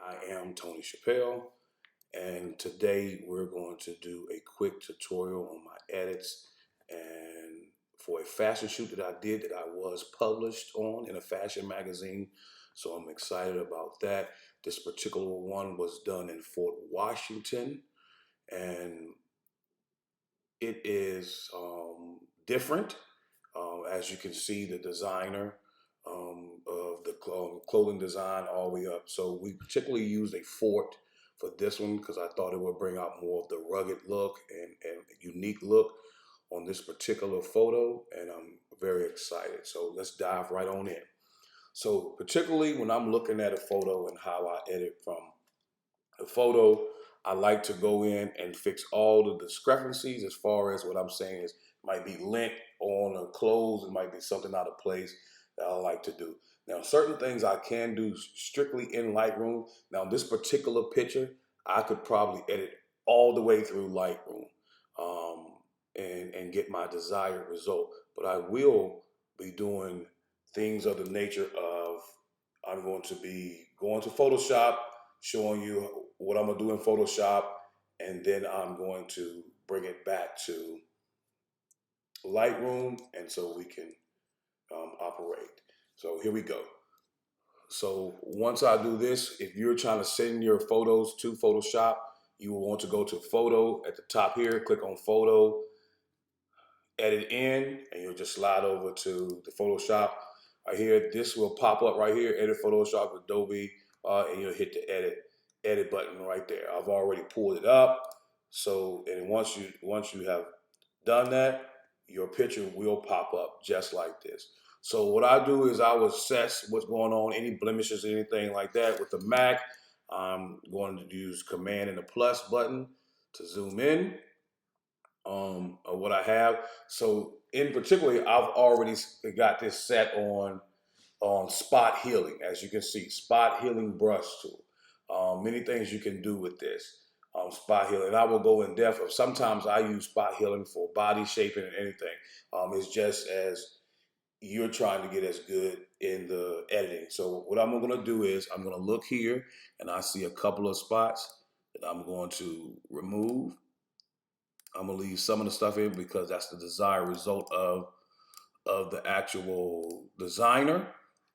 I am Tony Chappelle, and today we're going to do a quick tutorial on my edits and for a fashion shoot that I did that I was published on in a fashion magazine. So I'm excited about that. This particular one was done in Fort Washington, and it is different. As you can see, the designer of the clothing design all the way up. So we particularly used a fort for this one because I thought it would bring out more of the rugged look and unique look on this particular photo, and I'm very excited. So let's dive right on in. So particularly when I'm looking at a photo and how I edit from the photo, I like to go in and fix all the discrepancies as far as what I'm saying is might be lint on the clothes, it might be something out of place that I like to do. Now, certain things I can do strictly in Lightroom. Now, this particular picture, I could probably edit all the way through Lightroom and get my desired result. But I will be doing things of the nature of I'm going to be going to Photoshop, showing you what I'm gonna do in Photoshop, and then I'm going to bring it back to Lightroom, and so we can operate. So here we go. So once I do this, if you're trying to send your photos to Photoshop, you will want to go to Photo at the top here, click on Photo, edit in, and you'll just slide over to the Photoshop. Right here, this will pop up right here, edit Photoshop, Adobe, and you'll hit the edit button right there. I've already pulled it up. So, and once you have done that, your picture will pop up just like this. So what I do is I will assess what's going on, any blemishes, anything like that. With the Mac, I'm going to use Command and the plus button to zoom in of what I have. So in particular, I've already got this set on spot healing. As you can see, spot healing brush tool. Many things you can do with this spot healing. And I will go in depth of sometimes I use spot healing for body shaping and anything. It's just as you're trying to get as good in the editing. So what I'm going to do is I'm going to look here and I see a couple of spots that I'm going to remove. I'm going to leave some of the stuff in because that's the desired result of the actual designer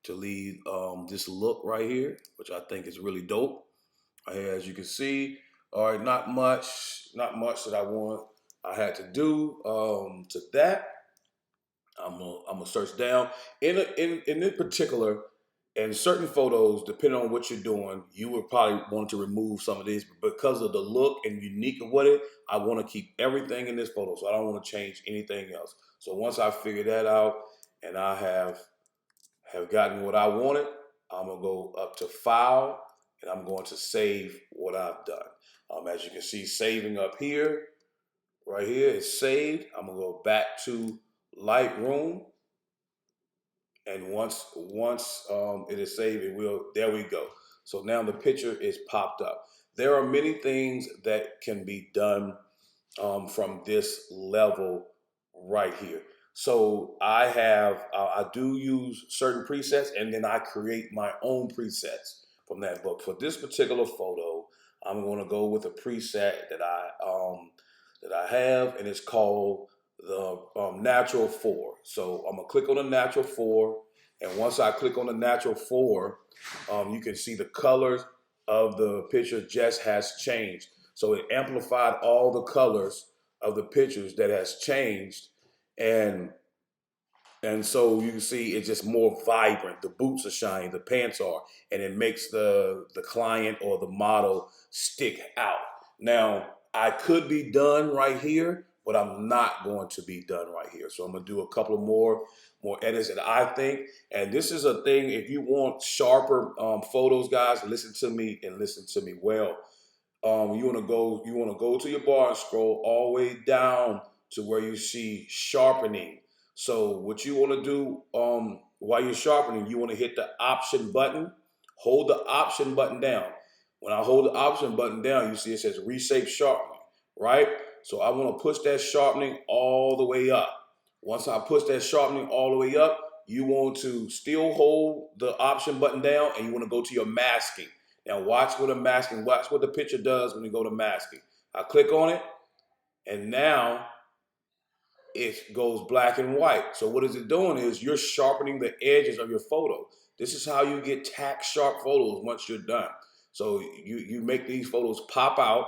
to leave this look right here, which I think is really dope. Right here, as you can see, all right, not much that I had to do to that. I'm gonna search down in this particular. In certain photos, depending on what you're doing, you would probably want to remove some of these because of the look and unique of what it. I want to keep everything in this photo, so I don't want to change anything else. So once I figure that out and I have gotten what I wanted, I'm gonna go up to File and I'm going to save what I've done. As you can see, saving up here, right here is saved. I'm gonna go back to Lightroom. And once it is saved, there we go. So now the picture is popped up. There are many things that can be done from this level right here. So I do use certain presets, and then I create my own presets from that. But for this particular photo, I'm going to go with a preset that I have, and it's called the Natural 4. So I'm gonna click on the Natural 4, and once I click on the Natural 4, you can see the colors of the picture just has changed. So it amplified all the colors of the pictures that has changed, and so you can see it's just more vibrant. The boots are shining, the pants are, and it makes the client or the model stick out. Now, I could be done right here, but I'm not going to be done right here. So I'm gonna do a couple of more edits that I think. And this is a thing, if you want sharper photos, guys, listen to me and listen to me well. You want to go to your bar and scroll all the way down to where you see sharpening. So what you want to do while you're sharpening, you want to hit the option button. Hold the option button down. When I hold the option button down, you see it says reshape sharpening, right? So I want to push that sharpening all the way up. Once I push that sharpening all the way up, you want to still hold the option button down and you want to go to your masking. Now watch what I'm masking. Watch what the picture does when you go to masking. I click on it, and now it goes black and white. So what is it doing is you're sharpening the edges of your photo. This is how you get tack sharp photos once you're done. So you make these photos pop out.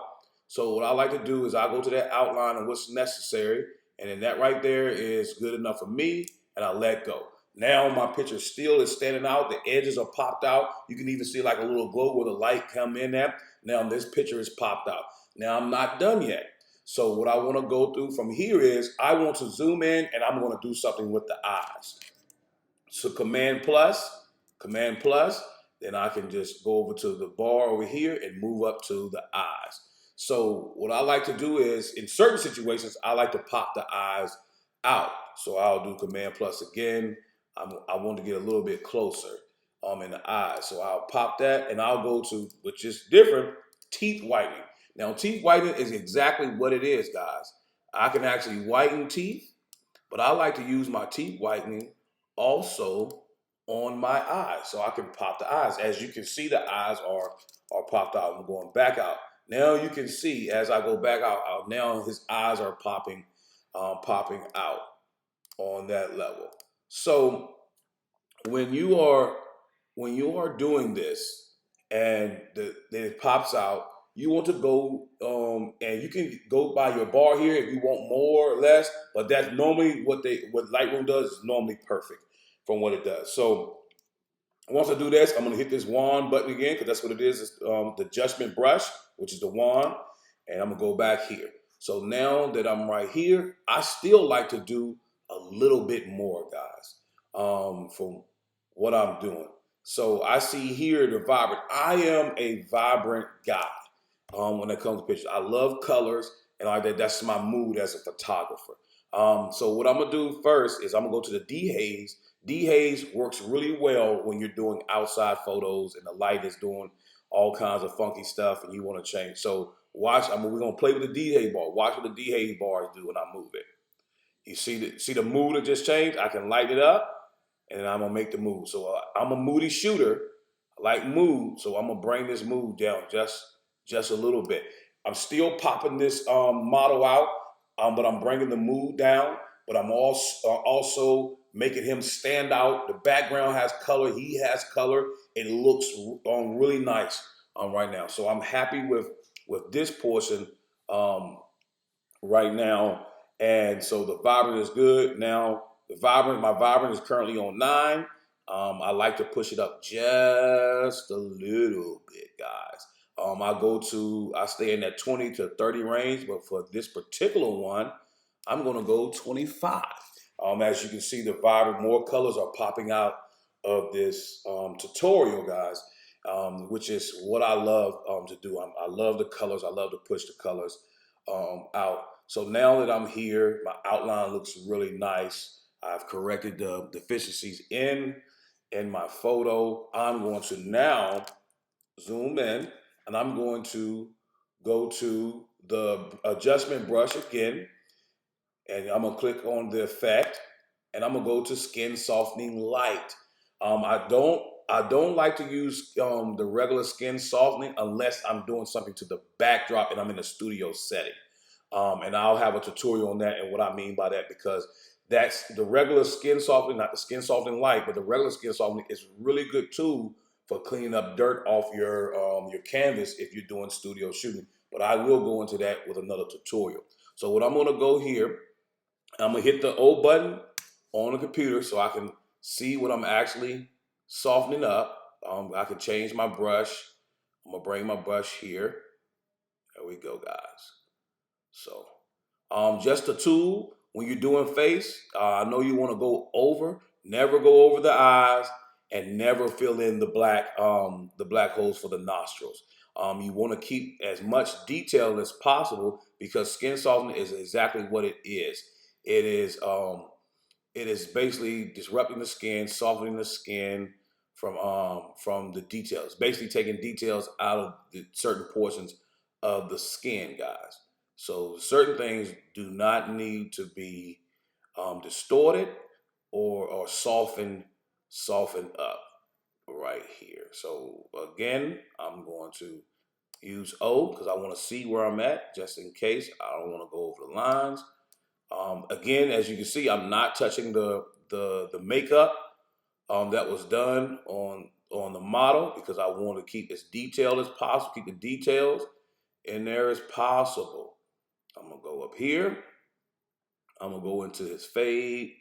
So what I like to do is I go to that outline of what's necessary, and then that right there is good enough for me, and I let go. Now my picture still is standing out. The edges are popped out. You can even see like a little glow where the light come in at. Now this picture is popped out. Now I'm not done yet. So what I want to go through from here is I want to zoom in and I'm going to do something with the eyes. So Command plus, then I can just go over to the bar over here and move up to the eyes. So what I like to do is in certain situations, I like to pop the eyes out. So I'll do Command plus again. I want to get a little bit closer in the eyes. So I'll pop that and I'll go to, which is different, teeth whitening. Now teeth whitening is exactly what it is, guys. I can actually whiten teeth, but I like to use my teeth whitening also on my eyes. So I can pop the eyes. As you can see, the eyes are popped out. I'm going back out. Now you can see as I go back out, now his eyes are popping out on that level. So when you are doing this and it pops out, you want to go and you can go by your bar here if you want more or less, but that's normally what Lightroom does is normally perfect from what it does. So once I do this, I'm gonna hit this wand button again because that's what it is. It's the adjustment brush, which is the wand, and I'm gonna go back here. So now that I'm right here, I still like to do a little bit more, guys, from what I'm doing. So I see here the vibrant. I am a vibrant guy when it comes to pictures. I love colors and like that. That's my mood as a photographer. So what I'm gonna do first is I'm gonna go to the dehaze. Dehaze works really well when you're doing outside photos and the light is doing all kinds of funky stuff and you want to change. So watch. We're gonna play with the dehaze bar. Watch what the dehaze bars do when I move it. You see the mood that just changed. I can light it up and then I'm gonna make the move. So I'm a moody shooter. I like mood, so I'm gonna bring this mood down just a little bit. I'm still popping this model out, but I'm bringing the mood down. But I'm also making him stand out. The background has color. He has color. It looks really nice right now. So I'm happy with this portion right now. And so the vibrant is good. Now my vibrant is currently on 9. I like to push it up just a little bit, guys. I stay in that 20 to 30 range, but for this particular one, I'm gonna go 25. As you can see, the vibrant, more colors are popping out of this tutorial, guys, which is what I love to do. I love the colors. I love to push the colors out. So now that I'm here, my outline looks really nice. I've corrected the deficiencies in my photo. I'm going to now zoom in and I'm going to go to the adjustment brush again and I'm gonna click on the effect and I'm gonna go to skin softening light. I don't like to use the regular skin softening unless I'm doing something to the backdrop and I'm in a studio setting. And I'll have a tutorial on that and what I mean by that because that's the regular skin softening, not the skin softening light, but the regular skin softening is a really good tool for cleaning up dirt off your canvas if you're doing studio shooting. But I will go into that with another tutorial. So what I'm gonna go here, I'm gonna hit the O button on the computer so I can see what I'm actually softening up. I can change my brush. I'm gonna bring my brush here. There we go, guys. So just a tool when you're doing face. I know you want to go over, never go over the eyes, and never fill in the black holes for the nostrils. You want to keep as much detail as possible because skin softening is exactly what it is. It is it is basically disrupting the skin, softening the skin from the details. Basically taking details out of the certain portions of the skin, guys. So certain things do not need to be distorted or softened up. right here. So again, I'm going to use O because I want to see where I'm at, just in case. I don't want to go over the lines. Again, as you can see, I'm not touching the makeup that was done on the model because I want to keep as detailed as possible, keep the details in there as possible. I'm gonna go up here. I'm gonna go into his fade,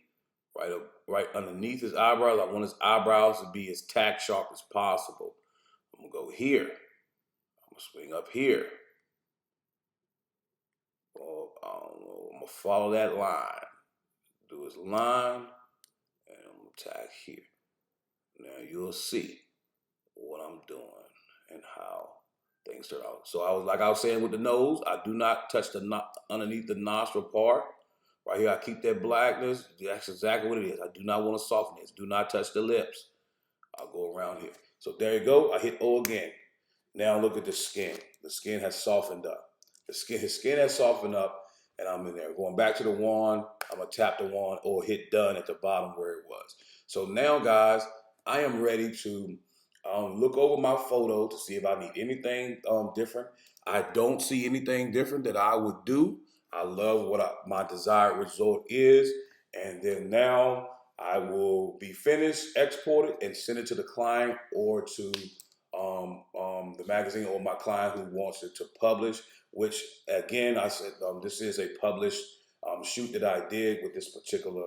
right underneath his eyebrows. I want his eyebrows to be as tack sharp as possible. I'm gonna go here. I'm gonna swing up here. Oh, I'm gonna follow that line. Do his line, and I'm gonna tack here. Now you'll see what I'm doing and how things turn out. So I was saying with the nose, I do not touch the underneath the nostril part. Right here, I keep that blackness. That's exactly what it is. I do not want to soften this. Do not touch the lips. I'll go around here. So there you go. I hit O again. Now look at the skin. The skin has softened up. His skin has softened up, and I'm in there. Going back to the wand, I'm gonna tap the wand or hit done at the bottom where it was. So now, guys, I am ready to look over my photo to see if I need anything different. I don't see anything different that I would do. I love what my desired result is, and then now I will be finished, export it, and send it to the client or to the magazine or my client who wants it to publish, which again, I said, this is a published shoot that I did with this particular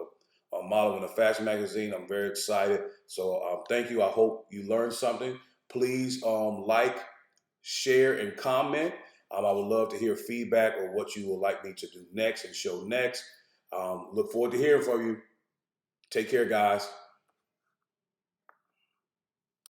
model in a fashion magazine. I'm very excited. So thank you. I hope you learned something. Please like, share, and comment. I would love to hear feedback or what you would like me to do next and show next. Look forward to hearing from you. Take care, guys.